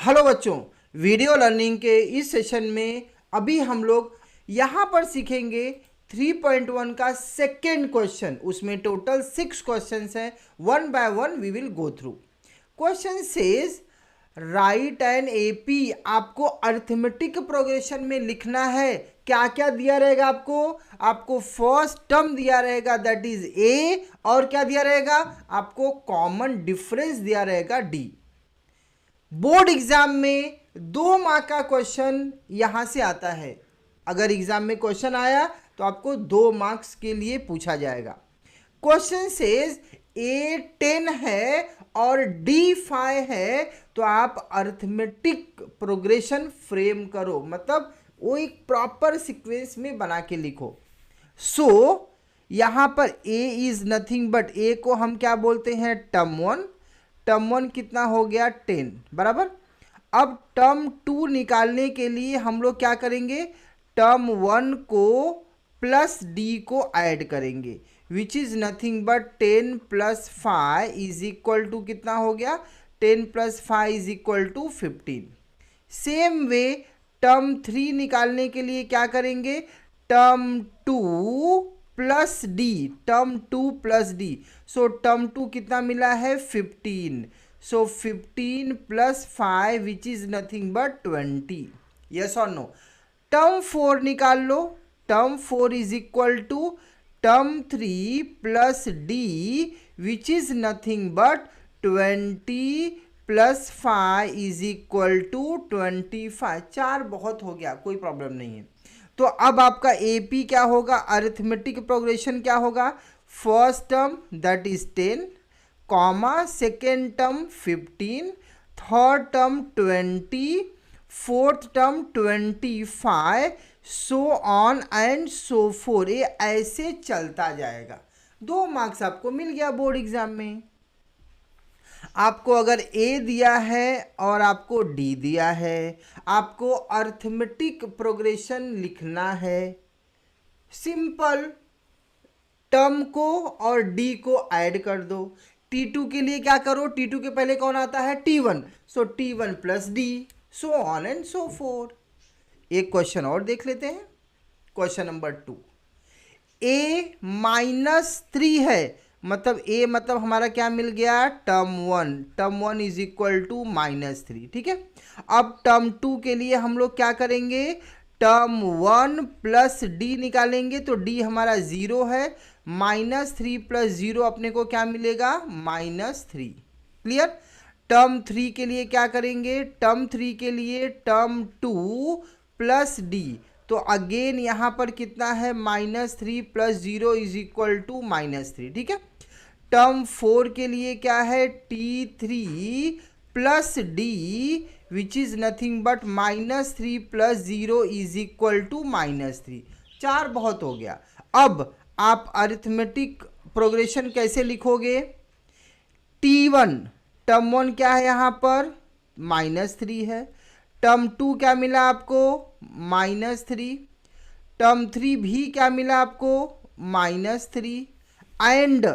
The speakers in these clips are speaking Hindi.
हेलो बच्चों, वीडियो लर्निंग के इस सेशन में अभी हम लोग यहाँ पर सीखेंगे 3.1 का सेकेंड क्वेश्चन। उसमें टोटल 6 क्वेश्चंस हैं। One by one we will go through. Question says write an AP. आपको अर्थमेटिक प्रोग्रेशन में लिखना है। क्या क्या दिया रहेगा आपको फर्स्ट टर्म दिया रहेगा दैट इज ए, और क्या दिया रहेगा आपको कॉमन डिफरेंस दिया रहेगा डी। बोर्ड एग्जाम में 2 मार्क का क्वेश्चन यहां से आता है। अगर एग्जाम में क्वेश्चन आया तो आपको 2 मार्क्स के लिए पूछा जाएगा। क्वेश्चन सेज ए 10 है और डी 5 है, तो आप अर्थमेटिक प्रोग्रेशन फ्रेम करो, मतलब वो एक प्रॉपर सीक्वेंस में बना के लिखो। सो यहां पर ए इज नथिंग बट ए को हम क्या बोलते हैं टर्म 1। टर्म 1 कितना हो गया 10 बराबर। अब टर्म 2 निकालने के लिए हम लोग क्या करेंगे, टर्म 1 को प्लस डी को ऐड करेंगे, which is nothing but 10 plus 5 is equal to कितना हो गया 10 plus 5 is equal to 15। Same way term 3 निकालने के लिए क्या करेंगे, term 2 plus D, term 2 plus D. So term 2 कितना मिला है 15। So 15 plus 5 which is nothing but 20। Yes और नो। टर्म 4 निकाल लो। Term 4 is equal to term 3 plus D which is nothing but 20 plus 5 is equal to 25। 4 बहुत हो गया, कोई प्रॉब्लम नहीं है। तो अब आपका एपी क्या होगा, अरिथमेटिक प्रोग्रेशन क्या होगा, first term that is 10 comma second term 15, third term 20, fourth term 25, so on and so four. ये ऐसे चलता जाएगा। 2 मार्क्स आपको मिल गया बोर्ड एग्जाम में। आपको अगर ए दिया है और आपको डी दिया है, आपको अर्थमेटिक प्रोग्रेशन लिखना है। सिंपल, टर्म को और डी को ऐड कर दो। T2 के लिए क्या करो, T2 के पहले कौन आता है T1, so T1 plus D, so on and so four. एक क्वेश्चन और देख लेते हैं। क्वेश्चन नंबर 2, ए -3 है, मतलब ए मतलब हमारा क्या मिल गया term 1। Term 1 is equal to -3, ठीक है। अब टर्म 2 के लिए हम लोग क्या करेंगे, टर्म 1 प्लस डी निकालेंगे, तो डी हमारा 0 है। -3 प्लस 0 अपने को क्या मिलेगा -3। क्लियर। टर्म 3 के लिए क्या करेंगे, टर्म 3 के लिए टर्म 2 प्लस डी, तो अगेन यहां पर कितना है -3 प्लस 0 इज इक्वल टू -3, ठीक है। टर्म 4 के लिए क्या है T3 plus D which is nothing but -3 plus 0 is equal to -3। 4 बहुत हो गया। अब आप अरिथमेटिक प्रोग्रेशन कैसे लिखोगे, T1 टर्म 1 क्या है यहाँ पर -3 है, टर्म 2 क्या मिला आपको -3, टर्म 3 भी क्या मिला आपको -3, एंड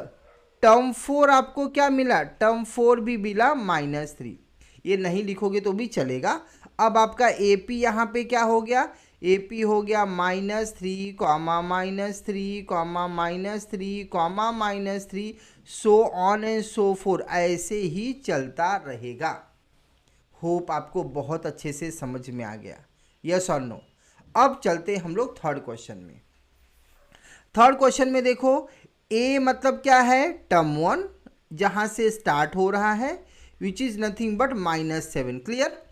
टर्म 4 आपको क्या मिला, टर्म 4 भी मिला -3। ये नहीं लिखोगे तो भी चलेगा। अब आपका एपी यहाँ पे क्या हो गया, एपी हो गया -3 comma -3 comma -3 comma -3, so on and so four, ऐसे ही चलता रहेगा। होप आपको बहुत अच्छे से समझ में आ गया। यस और नो। अब चलते हम लोग थर्ड क्वेश्चन में। थर्ड क्वेश्चन में देखो, ए मतलब क्या है टर्म 1 जहां से स्टार्ट हो रहा है विच इज नथिंग बट -7। क्लियर।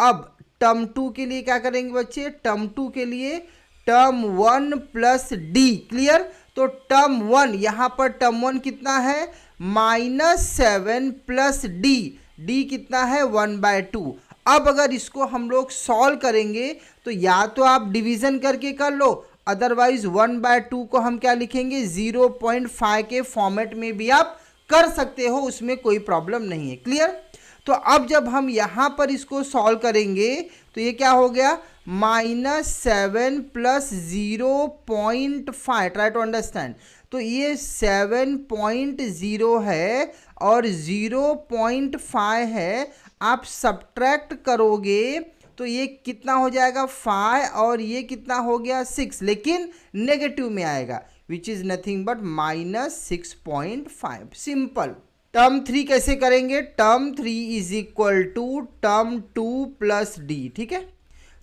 अब टर्म 2 के लिए क्या करेंगे बच्चे, टर्म 2 के लिए टर्म 1 प्लस डी। क्लियर। तो टर्म 1 यहां पर टर्म 1 कितना है -7 प्लस डी, डी कितना है 1/2। अब अगर इसको हम लोग सॉल्व करेंगे तो या तो आप डिवीजन करके कर लो, अदरवाइज 1/2 को हम क्या लिखेंगे 0.5 के फॉर्मेट में भी आप कर सकते हो, उसमें कोई प्रॉब्लम नहीं है। क्लियर। तो अब जब हम यहाँ पर इसको सॉल्व करेंगे तो ये क्या हो गया -7 प्लस 0.5, ट्राई टू अंडरस्टैंड। तो ये 7.0 है और 0.5 है, आप सब्ट्रैक्ट करोगे तो ये कितना हो जाएगा 5 और ये कितना हो गया 6, लेकिन नेगेटिव में आएगा which is nothing but -6.5। Simple. Term 3 कैसे करेंगे? Term 3 is equal to term 2 plus D. ठीक है,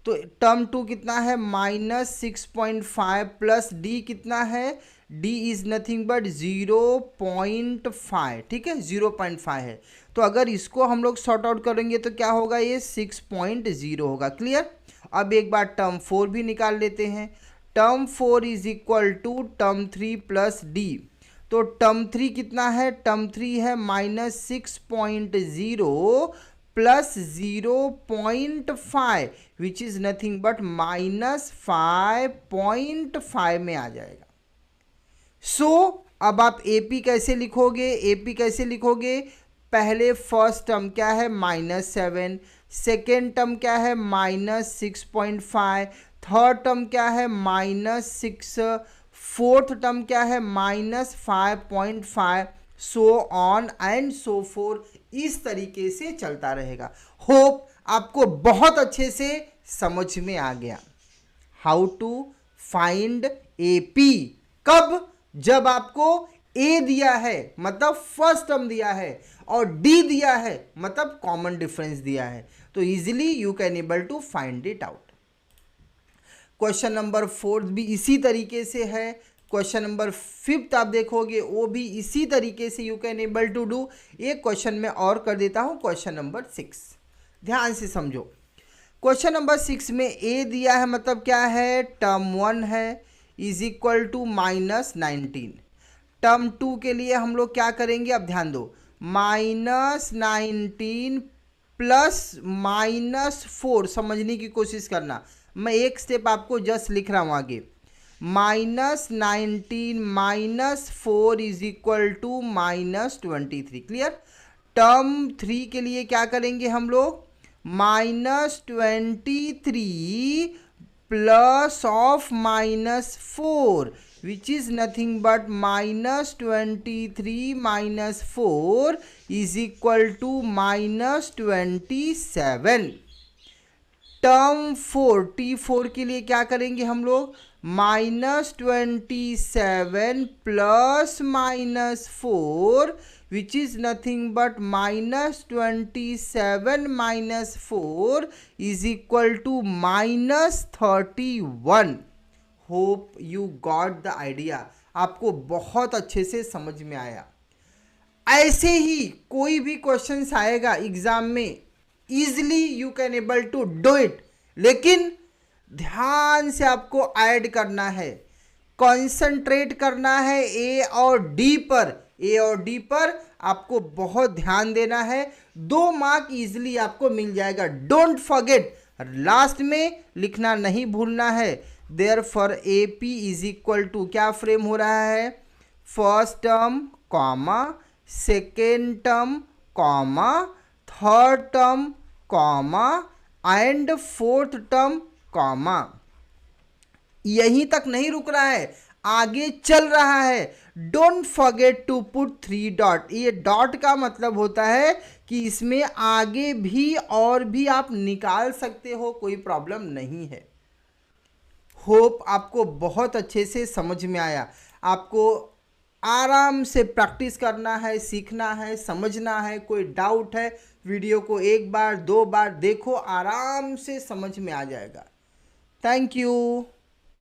तो टर्म 2 कितना है -6.5 प्लस डी कितना है, डी इज नथिंग बट 0.5। ठीक है, 0.5 है, तो अगर इसको हम लोग सॉर्ट आउट करेंगे तो क्या होगा, ये 6.0 होगा। क्लियर। अब एक बार टर्म 4 भी निकाल लेते हैं। Term 4 is equal to term 3 plus D. तो टर्म 3 कितना है, टर्म 3 है -6.0 plus 0.5 which is nothing but -5.5 में आ जाएगा। अब आप AP कैसे लिखोगे? AP कैसे लिखोगे? पहले फर्स्ट टर्म क्या है -7, सेकेंड टर्म क्या है -6.5, थर्ड टर्म क्या है -6, फोर्थ टर्म क्या है -5.5, so on and so four. इस तरीके से चलता रहेगा। होप आपको बहुत अच्छे से समझ में आ गया हाउ टू फाइंड AP। कब? जब आपको A दिया है मतलब फर्स्ट टर्म दिया है और D दिया है मतलब कॉमन डिफरेंस दिया है, तो easily you can able to find it out. Question number 4 भी इसी तरीके से है। क्वेश्चन नंबर 5 आप देखोगे वो भी इसी तरीके से you can able to do. एक क्वेश्चन में और कर देता हूं, क्वेश्चन नंबर 6 ध्यान से समझो। क्वेश्चन नंबर 6 में A दिया है मतलब क्या है, टर्म 1 है इज इक्वल टू -19। टर्म 2 के लिए हम लोग क्या करेंगे, अब ध्यान दो, -19 प्लस -4 समझने की कोशिश करना। मैं एक स्टेप आपको जस्ट लिख रहा हूँ आगे। -19 -4 is equal to -23। Clear. Term 3 के लिए क्या करेंगे हम लोग, -23 plus of -4 which is nothing but -23 -4 is equal to -27। Term 4 T4 के लिए क्या करेंगे हम लोग, -27 plus -4 which is nothing but -27 -4 is equal to -31। Hope you got the idea. आपको बहुत अच्छे से समझ में आया। ऐसे ही कोई भी क्वेश्चंस आएगा एग्जाम में, easily you can able to do it, लेकिन ध्यान से आपको ऐड करना है, कंसंट्रेट करना है A और D पर। A और D पर आपको बहुत ध्यान देना है। 2 मार्क इजिली आपको मिल जाएगा। डोंट फॉरगेट, लास्ट में लिखना नहीं भूलना है। Therefore AP is equal to क्या फ्रेम हो रहा है, first term comma, second term comma, third term comma and fourth term comma. यहीं तक नहीं रुक रहा है, आगे चल रहा है। Don't forget to put 3 dot. ये डॉट का मतलब होता है कि इसमें आगे भी और भी आप निकाल सकते हो, कोई प्रॉब्लम नहीं है। होप आपको बहुत अच्छे से समझ में आया। आपको आराम से प्रैक्टिस करना है, सीखना है, समझना है। कोई डाउट है, वीडियो को 1 बार 2 बार देखो, आराम से समझ में आ जाएगा। Thank you.